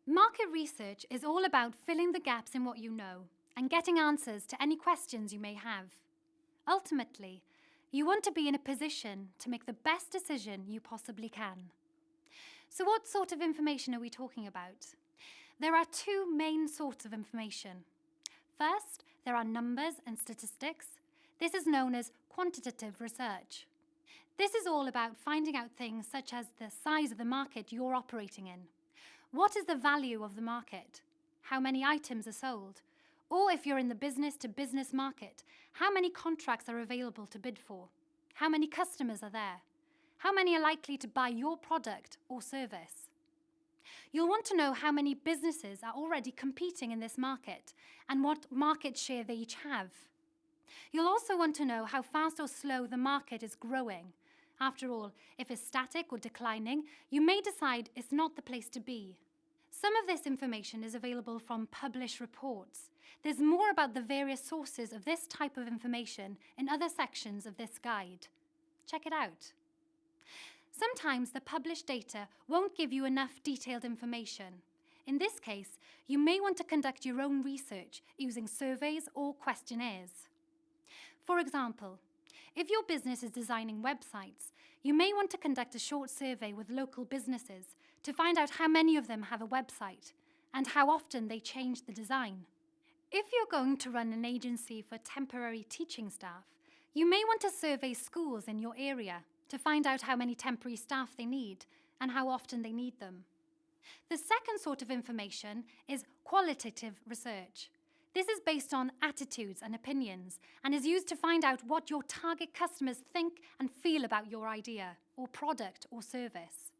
Market research is all about filling the gaps in what you know and getting answers to any questions you may have. Ultimately, you want to be in a position to make the best decision you possibly can. So what sort of information are we talking about? There are two main sorts of information. First, there are numbers and statistics. This is known as quantitative research. This is all about finding out things such as the size of the market you're operating in. What is the value of the market? How many items are sold? Or if you're in the business-to-business market, how many contracts are available to bid for? How many customers are there? How many are likely to buy your product or service? You'll want to know how many businesses are already competing in this market and what market share they each have. You'll also want to know how fast or slow the market is growing. After all, if it's static or declining, you may decide it's not the place to be. Some of this information is available from published reports. There's more about the various sources of this type of information in other sections of this guide. Check it out. Sometimes the published data won't give you enough detailed information. In this case, you may want to conduct your own research using surveys or questionnaires. For example, if your business is designing websites, you may want to conduct a short survey with local businesses to find out how many of them have a website and how often they change the design. If you're going to run an agency for temporary teaching staff, you may want to survey schools in your area to find out how many temporary staff they need and how often they need them. The second sort of information is qualitative research. This is based on attitudes and opinions and is used to find out what your target customers think and feel about your idea or product or service.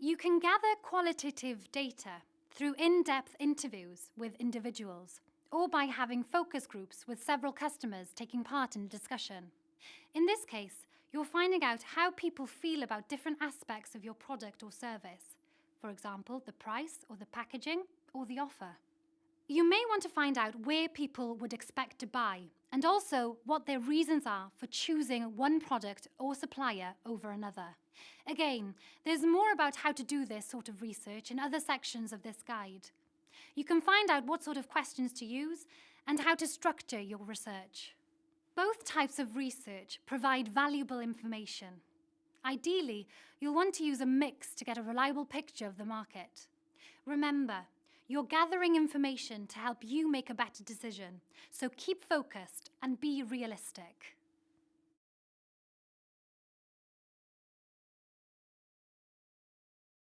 You can gather qualitative data through in-depth interviews with individuals or by having focus groups with several customers taking part in a discussion. In this case, you're finding out how people feel about different aspects of your product or service. For example, the price or the packaging or the offer. You may want to find out where people would expect to buy and also what their reasons are for choosing one product or supplier over another. Again, there's more about how to do this sort of research in other sections of this guide. You can find out what sort of questions to use and how to structure your research. Both types of research provide valuable information. Ideally, you'll want to use a mix to get a reliable picture of the market. Remember, you're gathering information to help you make a better decision, so keep focused and be realistic.